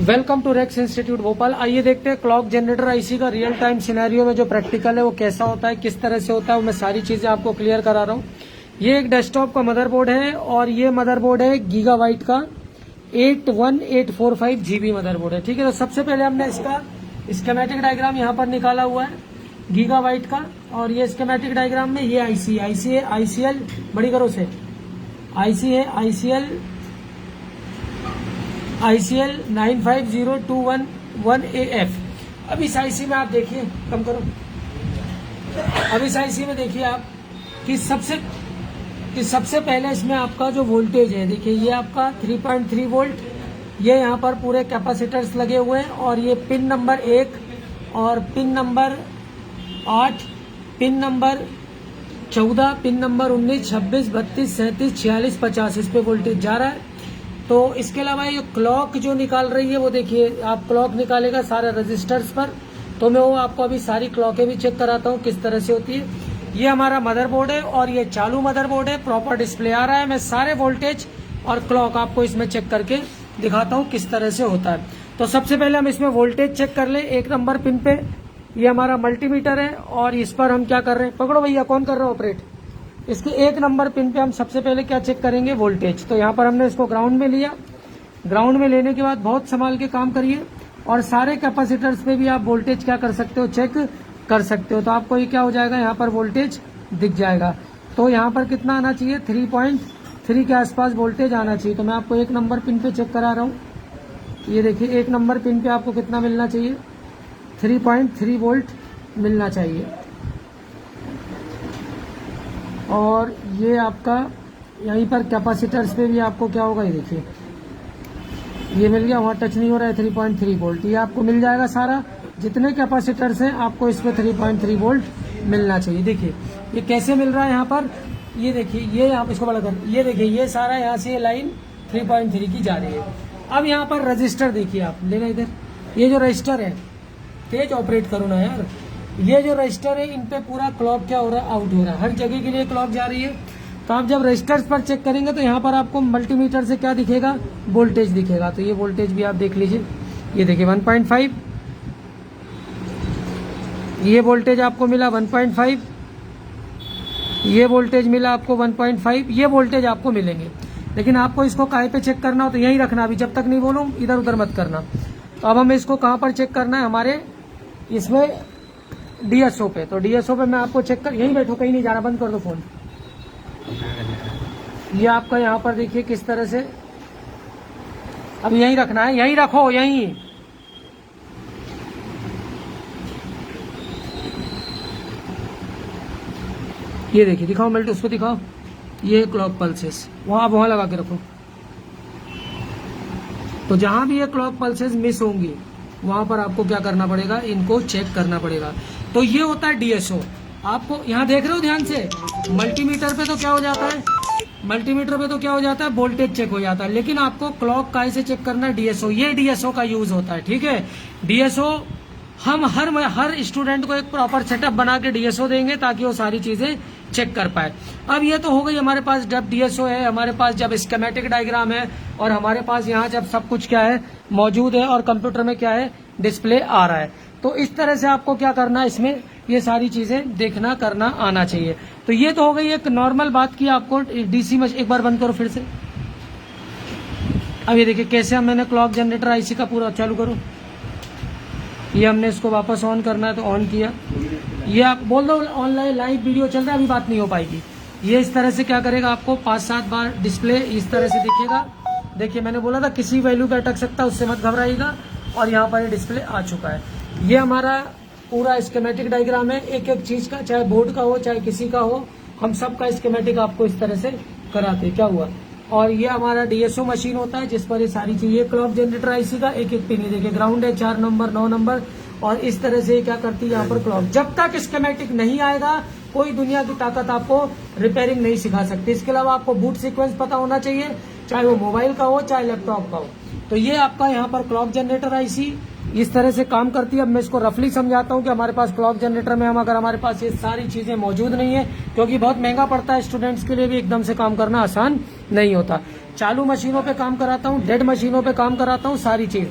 Welcome to Rex institute Bhopal. आइए देखते हैं क्लॉक जनरेटर आईसी का रियल टाइम सिनेरियो में जो प्रैक्टिकल है वो कैसा होता है, किस तरह से होता है। मैं सारी चीजें आपको क्लियर करा रहा हूँ। ये एक डेस्कटॉप का मदरबोर्ड है और ये मदरबोर्ड है गीगाबाइट का 81845 GB मदरबोर्ड है। ठीक है, तो सबसे पहले हमने इसका स्कीमेटिक डायग्राम यहाँ पर निकाला हुआ है गीगाबाइट का। और ये स्कीमेटिक डायग्राम में ये आईसी है आईसीएल बड़ी करो से आईसी है आईसीएल 950211AF। अब इस आईसी में आप देखिए, कम करो। अब इस आईसी में देखिए आप कि सबसे पहले इसमें आपका जो वोल्टेज है, देखिए ये आपका 3.3 वोल्ट, ये यहाँ पर पूरे कैपेसिटर्स लगे हुए हैं। और ये पिन नंबर 1 और pin number 8, pin number 14, pin number 19, 26, 32, 37, 46, 50 इस पे वोल्टेज जा रहा है। तो इसके अलावा ये क्लॉक जो निकाल रही है वो देखिए, आप क्लॉक निकालेगा सारे रजिस्टर्स पर। तो मैं वो आपको अभी सारी क्लॉकें भी चेक कराता हूँ किस तरह से होती है। ये हमारा मदरबोर्ड है और ये चालू मदरबोर्ड है, प्रॉपर डिस्प्ले आ रहा है। मैं सारे वोल्टेज और क्लॉक आपको इसमें चेक करके दिखाता हूँ किस तरह से होता है। तो सबसे पहले हम इसमें वोल्टेज चेक कर ले। 1 नंबर पिन पे ये हमारा मल्टीमीटर है और इस पर हम क्या कर रहे हैं, पकड़ो भैया, कौन कर रहा है ऑपरेट। इसके 1 नंबर पिन पे हम सबसे पहले क्या चेक करेंगे, वोल्टेज। तो यहाँ पर हमने इसको ग्राउंड में लिया। ग्राउंड में लेने के बाद बहुत संभाल के काम करिए और सारे कैपेसिटर्स पे भी आप वोल्टेज क्या कर सकते हो, चेक कर सकते हो। तो आपको ये क्या हो जाएगा, यहाँ पर वोल्टेज दिख जाएगा। तो यहाँ पर कितना आना चाहिए, 3.3 के आसपास वोल्टेज आना चाहिए। तो मैं आपको 1 नंबर पिन पे चेक करा रहा हूँ। ये देखिए 1 नंबर पिन पे आपको कितना मिलना चाहिए, 3.3 वोल्ट मिलना चाहिए। और ये आपका यहीं पर कैपेसिटर्स पे भी आपको क्या होगा, ये देखिए ये मिल गया, वहाँ टच नहीं हो रहा है, 3.3 वोल्ट। ये आपको मिल जाएगा सारा, जितने कैपेसिटर्स हैं आपको इस पे 3.3 वोल्ट मिलना चाहिए। देखिए ये कैसे मिल रहा है यहाँ पर, ये देखिए ये आप इसको बड़ा कर, ये देखिए ये सारा यहाँ से ये लाइन 3.3 की जा रही है। अब यहाँ पर रजिस्टर देखिए आप, लेना इधर, ये जो रजिस्टर है, तेज ऑपरेट करो ना यार। ये जो रजिस्टर है इन पे पूरा क्लॉक क्या हो रहा है, आउट हो रहा है, हर जगह के लिए क्लॉक जा रही है। तो आप जब रजिस्टर्स पर चेक करेंगे तो यहाँ पर आपको मल्टीमीटर से क्या दिखेगा, वोल्टेज दिखेगा। तो ये वोल्टेज भी आप देख लीजिए, ये देखिए 1.5, ये वोल्टेज आपको मिला 1.5, ये वोल्टेज मिला आपको 1.5, ये वोल्टेज आपको मिलेंगे। लेकिन आपको इसको काहे पे चेक करना हो तो यही रखना, अभी जब तक नहीं बोलूँ इधर उधर मत करना। तो अब हमें इसको कहाँ पर चेक करना है, हमारे इसमें डीएसओ पे। तो डीएसओ पे मैं आपको चेक कर, यहीं बैठो, कहीं नहीं जाना, बंद कर दो फोन। ये आपका यहाँ पर देखिए किस तरह से, अब यहीं रखना है, यहीं रखो, यहीं। ये देखिए, दिखाओ मल्टी, उसको दिखाओ, ये क्लॉक पल्सेस वहां लगा के रखो। तो जहां भी ये क्लॉक पल्सेस मिस होंगी वहां पर आपको क्या करना पड़ेगा, इनको चेक करना पड़ेगा। तो ये होता है डीएसओ। आपको यहाँ देख रहे हो ध्यान से, मल्टीमीटर पे तो क्या हो जाता है, मल्टीमीटर पे तो क्या हो जाता है, वोल्टेज चेक हो जाता है। लेकिन आपको क्लॉक का से चेक करना है, डीएसओ। ये डीएसओ का यूज होता है, ठीक है। डीएसओ हम हर स्टूडेंट को एक प्रॉपर सेटअप बना के डीएसओ देंगे ताकि वो सारी चीजें चेक कर पाए। अब ये तो हो गई हमारे पास, जब डीएसओ है, हमारे पास जब स्कीमेटिक डायग्राम है और हमारे पास यहाँ जब सब कुछ क्या है मौजूद है और कंप्यूटर में क्या है डिस्प्ले आ रहा है। तो इस तरह से आपको क्या करना है, इसमें ये सारी चीजें देखना करना आना चाहिए। तो ये तो हो गई एक नॉर्मल बात की आपको डीसी में। एक बार बंद करो फिर से। अब ये देखिए कैसे मैंने क्लॉक जनरेटर आईसी का पूरा चालू करो। ये हमने इसको वापस ऑन करना है तो ऑन किया। ये आप बोल दो ऑनलाइन लाइव वीडियो चल रहा है, अभी बात नहीं हो पाएगी। ये इस तरह से क्या करेगा, आपको 5-7 बार डिस्प्ले इस तरह से दिखेगा। देखिए मैंने बोला था किसी वैल्यू पे अटक सकता है, उससे मत घबराइएगा। और यहाँ पर ये डिस्प्ले आ चुका है। ये हमारा पूरा स्कीमेटिक डायग्राम है, एक एक चीज का, चाहे बोर्ड का हो चाहे किसी का हो, हम सबका स्कीमेटिक आपको इस तरह से कराते हैं। क्या हुआ, और ये हमारा डीएसओ मशीन होता है जिस पर ये सारी चीजें, क्लॉक जनरेटर आईसी का एक एक पिन देखिए, ग्राउंड है 4 नंबर 9 नंबर, और इस तरह से क्या करती है यहाँ पर क्लॉक। जब तक स्कीमेटिक नहीं आएगा कोई दुनिया की ताकत आपको रिपेयरिंग नहीं सिखा सकती। इसके अलावा आपको बूट सीक्वेंस पता होना चाहिए, चाहे वो मोबाइल का हो चाहे लैपटॉप का हो। तो ये आपका यहाँ पर क्लॉक जनरेटर आईसी इस तरह से काम करती है। अब मैं इसको रफली समझाता हूँ कि हमारे पास क्लॉक जनरेटर में अगर हमारे पास ये सारी चीजें मौजूद नहीं है, क्योंकि बहुत महंगा पड़ता है स्टूडेंट्स के लिए भी, एकदम से काम करना आसान नहीं होता। चालू मशीनों पे काम कराता हूँ, डेड मशीनों पे काम कराता हूँ, सारी चीज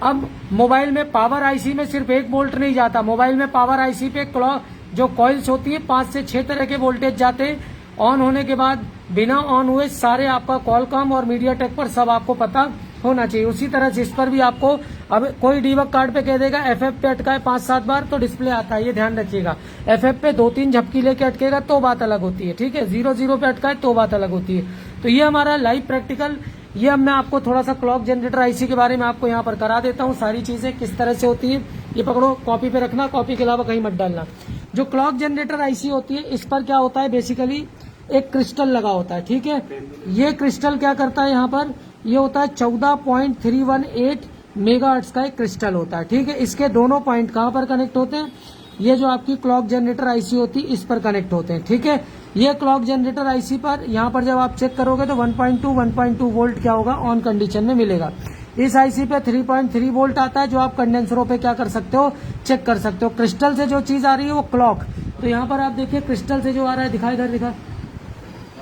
अब मोबाइल में पावर आईसी में सिर्फ 1 वोल्ट नहीं जाता, मोबाइल में पावर आईसी पे क्लॉक जो कॉइल्स होती है 5 से 6 तरह के वोल्टेज जाते हैं। ऑन होने के बाद बिना ऑन हुए सारे आपका कॉलकॉम और मीडियाटेक पर सब आपको पता होना चाहिए। उसी तरह से इस पर भी आपको, अब कोई डीबग कार्ड पे कह देगा एफएफ पे अटका है 5-7 बार तो डिस्प्ले आता है, ये ध्यान रखिएगा। एफएफ पे 2-3 झपकी लेके अटकेगा तो बात अलग होती है, ठीक है। 0-0 पे अटका है तो बात अलग होती है। तो ये हमारा लाइव प्रैक्टिकल, ये अब मैं आपको थोड़ा सा क्लॉक जनरेटर आईसी के बारे में आपको यहाँ पर करा देता हूँ, सारी चीजें किस तरह से होती है। ये पकड़ो, कॉपी पे रखना, कॉपी के अलावा कहीं मत डालना। जो क्लॉक जनरेटर आईसी होती है इस पर क्या होता है, बेसिकली एक क्रिस्टल लगा होता है, ठीक है। ये क्रिस्टल क्या करता है, यहाँ पर ये होता है 14.318 मेगाहर्ट्ज का एक क्रिस्टल होता है, ठीक है। इसके दोनों पॉइंट कहाँ पर कनेक्ट होते हैं, ये जो आपकी क्लॉक जनरेटर आईसी होती है इस पर कनेक्ट होते हैं, ठीक है। ये क्लॉक जनरेटर आईसी पर यहाँ पर जब आप चेक करोगे तो 1.2 वोल्ट क्या होगा, ऑन कंडीशन में मिलेगा। इस आईसी पे 3.3 वोल्ट आता है जो आप कंडेंसरों पे क्या कर सकते हो, चेक कर सकते हो। क्रिस्टल से जो चीज आ रही है वो क्लॉक, तो यहाँ पर आप देखिए क्रिस्टल से जो आ रहा है, दिखा इधर दिखा,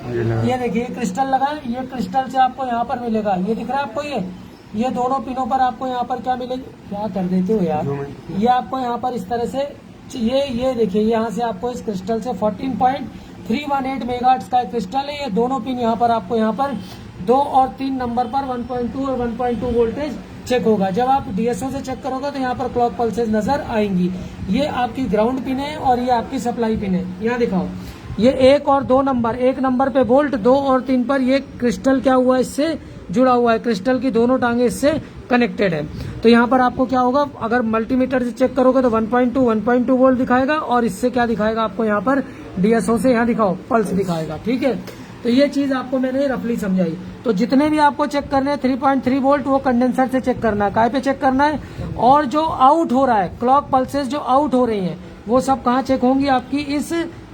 ये देखिए क्रिस्टल लगा है, ये क्रिस्टल से आपको यहाँ पर मिलेगा, ये दिख रहा है आपको, ये दोनों पिनों पर आपको यहाँ पर क्या मिलेगी, क्या कर देते हो यार, ये आपको यहाँ पर इस तरह से ये देखिए यहाँ से आपको इस क्रिस्टल से 14.318 मेगाहर्ट्ज का क्रिस्टल है। ये दोनों पिन यहाँ पर आपको यहाँ पर 2 और 3 नंबर पर 1.2 और 1.2 वोल्टेज चेक होगा। जब आप डीएसओ से चेक करोगे तो यहाँ पर क्लॉक पल्सेस नजर आएंगी। ये आपकी ग्राउंड पिन है और ये आपकी सप्लाई पिन है, यहाँ दिखाओ। ये 1 और 2 नंबर, 1 नंबर पे वोल्ट, 2 और 3 पर ये क्रिस्टल क्या हुआ है, इससे जुड़ा हुआ है, क्रिस्टल की दोनों टांगे इससे कनेक्टेड है। तो यहाँ पर आपको क्या होगा, अगर मल्टीमीटर से चेक करोगे तो 1.2 वोल्ट दिखाएगा और इससे क्या दिखाएगा आपको यहाँ पर डीएसओ से, यहाँ दिखाओ पल्स दिखाएगा, ठीक है। तो ये चीज आपको मैंने रफली समझाई। तो जितने भी आपको चेक करने हैं 3.3 वोल्ट वो कंडेंसर से चेक करना है, काय पे चेक करना है, और जो आउट हो रहा है क्लॉक पल्सेस जो आउट हो रही हैं वो सब कहाँ चेक होंगी, आपकी इस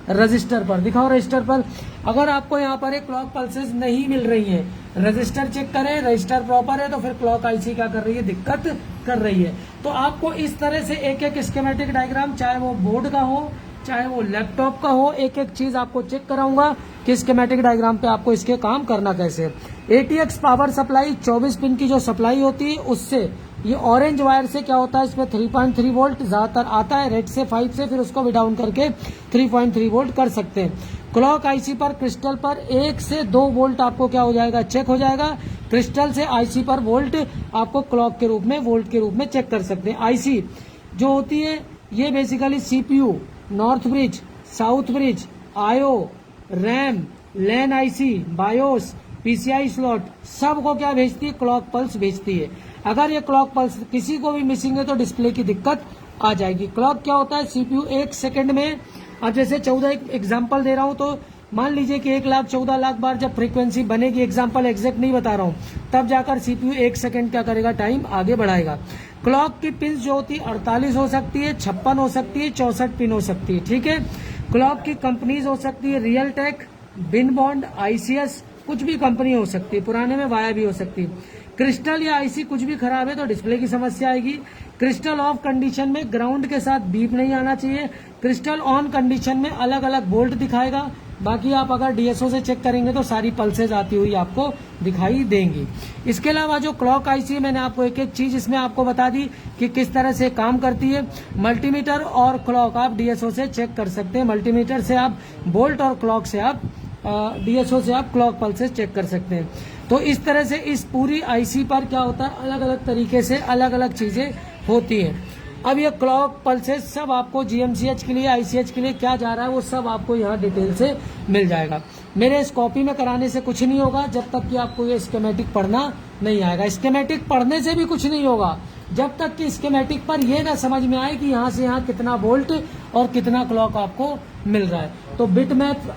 रजिस्टर पर। दिखाओ रजिस्टर पर, अगर आपको यहाँ पर एक क्लॉक पल्सेस नहीं मिल रही है, रजिस्टर चेक करें, रजिस्टर प्रॉपर है तो फिर क्लॉक आईसी क्या कर रही है, दिक्कत कर रही है। तो आपको इस तरह से एक एक स्कीमेटिक डायग्राम, चाहे वो बोर्ड का हो चाहे वो लैपटॉप का हो, एक एक चीज आपको चेक कराऊंगा कि स्कीमेटिक डायग्राम पे आपको इसके काम करना कैसे। एटीएक्स पावर सप्लाई 24 पिन की जो सप्लाई होती है उससे, ये ऑरेंज वायर से क्या होता है, इसमें 3.3 वोल्ट ज्यादातर आता है, रेड से 5 से फिर उसको भी डाउन करके 3.3 वोल्ट कर सकते हैं। क्लॉक आईसी पर क्रिस्टल पर 1 से 2 वोल्ट आपको क्या हो जाएगा, चेक हो जाएगा। क्रिस्टल से आईसी पर वोल्ट आपको क्लॉक के रूप में, वोल्ट के रूप में चेक कर सकते हैं। आईसी जो होती है ये basically CPU, north bridge, south bridge, IO, RAM, LAN IC, BIOS, PCI slot, सबको क्या भेजती है, क्लॉक पल्स भेजती है। अगर ये क्लॉक पल्स किसी को भी मिसिंग है तो डिस्प्ले की दिक्कत आ जाएगी। क्लॉक क्या होता है, सीपीयू 1 सेकंड में, अब जैसे 14 एग्जांपल दे रहा हूं तो मान लीजिए कि 1,14,00,000 बार जब फ्रीक्वेंसी बनेगी, एग्जांपल एग्जैक्ट नहीं बता रहा हूं, तब जाकर सीपीयू 1 सेकंड क्या करेगा, टाइम आगे बढ़ाएगा। क्लॉक की पिन जो होती है 48 हो सकती है, 56 हो सकती है, 64 पिन हो सकती है, ठीक है। क्लॉक की कंपनीज हो सकती है रियल टेक, बिनबॉन्ड, आईसीएस, कुछ भी कंपनी हो सकती है, पुराने में वाया भी हो सकती है। क्रिस्टल या आईसी कुछ भी खराब है तो डिस्प्ले की समस्या आएगी। क्रिस्टल ऑफ कंडीशन में ग्राउंड के साथ बीप नहीं आना चाहिए। क्रिस्टल ऑन कंडीशन में अलग अलग वोल्ट दिखाएगा। बाकी आप अगर डीएसओ से चेक करेंगे तो सारी पल्सेज आती हुई आपको दिखाई देंगी। इसके अलावा जो क्लॉक आईसी है, मैंने आपको एक एक चीज इसमें आपको बता दी कि किस तरह से काम करती है। मल्टीमीटर और क्लॉक आप डीएसओ से चेक कर सकते हैं। मल्टीमीटर से आप वोल्ट और क्लॉक से आप डीएसओ से आप क्लॉक पल्सेस चेक कर सकते हैं। तो इस तरह से इस पूरी आईसी पर क्या होता है, अलग अलग तरीके से अलग अलग चीजें होती हैं। अब ये क्लॉक पल्सेस सब आपको जीएमसीएच के लिए, आईसीएच के लिए क्या जा रहा है वो सब आपको यहाँ डिटेल से मिल जाएगा। मेरे इस कॉपी में कराने से कुछ नहीं होगा जब तक कि आपको ये स्कीमेटिक पढ़ना नहीं आएगा। स्कीमेटिक पढ़ने से भी कुछ नहीं होगा जब तक कि स्कीमेटिक पर ये ना समझ में आए कि यहाँ से यहाँ कितना वोल्ट और कितना क्लॉक आपको मिल रहा है। तो bit map,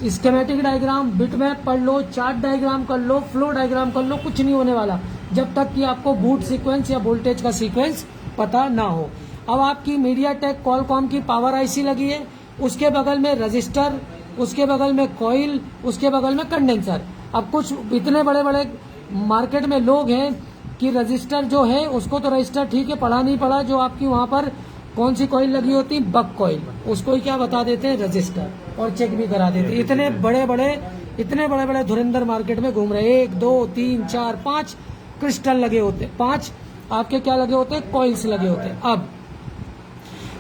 schematic diagram, bit map पढ़ लो, चार्ट डायग्राम कर लो, फ्लो डायग्राम कर लो, कुछ नहीं होने वाला जब तक कि आपको बूट सीक्वेंस या वोल्टेज का सीक्वेंस पता ना हो। अब आपकी मीडियाटेक कॉलकॉम की पावर आईसी लगी है, उसके बगल में रजिस्टर, उसके बगल में कॉइल, उसके बगल में कंडेंसर। अब कुछ इतने बड़े बड़े मार्केट में लोग हैं कि रजिस्टर जो है उसको तो रजिस्टर ठीक है, पढ़ा नहीं पढ़ा, जो आपकी वहां पर कौन सी कॉइल लगी होती है, बक कॉइल, उसको ही क्या बता देते हैं, रजिस्टर, और चेक भी करा देते हैं। इतने बड़े बड़े धुरंधर मार्केट में घूम रहे हैं। 1 2 3 4 5 क्रिस्टल लगे होते हैं, 5 आपके क्या लगे होते हैं, कॉइल्स लगे होते हैं। अब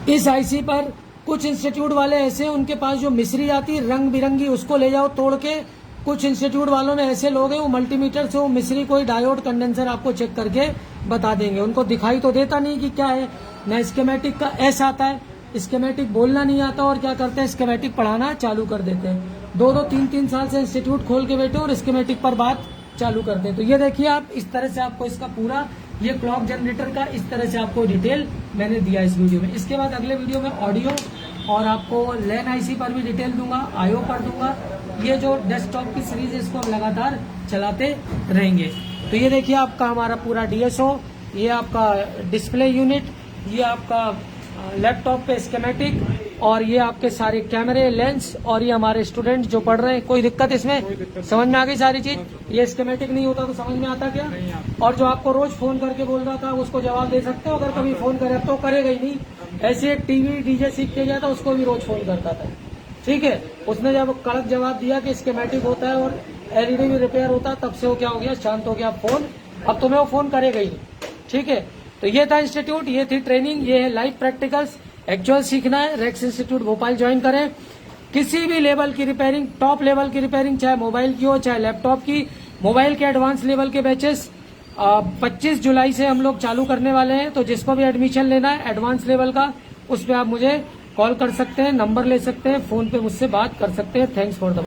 इस आईसी पर कुछ इंस्टीट्यूट वाले ऐसे, उनके पास जो मिश्री आती रंग बिरंगी, उसको ले जाओ तोड़ के। कुछ इंस्टीट्यूट वालों में ऐसे लोग हैं, वो मल्टीमीटर से वो मिश्री कोई डायोड कंडेंसर आपको चेक करके बता देंगे। उनको दिखाई तो देता नहीं कि क्या है, ना स्कीमेटिक का एस आता है, स्कीमेटिक बोलना नहीं आता, और क्या करते हैं, स्कीमेटिक पढ़ाना चालू कर देते हैं। 2-2, 3-3 साल से इंस्टीट्यूट खोल के बैठे और स्कीमेटिक पर बात चालू करते हैं। तो ये देखिए आप, इस तरह से आपको इसका पूरा ये क्लॉक जनरेटर का इस तरह से आपको डिटेल मैंने दिया इस वीडियो में। इसके बाद अगले वीडियो में ऑडियो और आपको लैन आईसी पर भी डिटेल दूंगा, आईओ पर दूंगा। ये जो डेस्कटॉप की सीरीज है इसको हम लगातार चलाते रहेंगे। तो ये देखिए आपका हमारा पूरा डीएसओ, ये आपका डिस्प्ले यूनिट, ये आपका लैपटॉप पे स्कीमेटिक, और ये आपके सारे कैमरे, लेंस, और ये हमारे स्टूडेंट जो पढ़ रहे हैं। कोई दिक्कत इसमें समझ में आ गई सारी चीज? ये स्कीमेटिक नहीं होता तो समझ में आता क्या? और जो आपको रोज फोन करके बोल रहा था उसको जवाब दे सकते हो, अगर कभी फोन करे तो करेगा ही नहीं। ऐसे एक टीवी डीजे सीख के गया था, उसको भी रोज फोन करता था, ठीक है। उसने जब कड़क जवाब दिया कि स्कीमेटिक होता है और एलईडी भी रिपेयर होता है, तब से वो क्या हो गया, शांत हो गया फोन। अब तुम्हें वो फोन करेगा ही नहीं, ठीक है। तो ये था इंस्टीट्यूट, ये थी ट्रेनिंग, ये है लाइव प्रैक्टिकल्स। एक्चुअल सीखना है, रेक्स इंस्टीट्यूट भोपाल ज्वाइन करें। किसी भी लेवल की रिपेयरिंग, टॉप लेवल की रिपेयरिंग, चाहे मोबाइल की हो चाहे लैपटॉप की, मोबाइल के एडवांस लेवल के बैचेस 25 जुलाई से हम लोग चालू करने वाले हैं। तो जिसको भी एडमिशन लेना है एडवांस लेवल का, उस पर आप मुझे कॉल कर सकते हैं, नंबर ले सकते हैं, फोन पे मुझसे बात कर सकते हैं। Thanks for the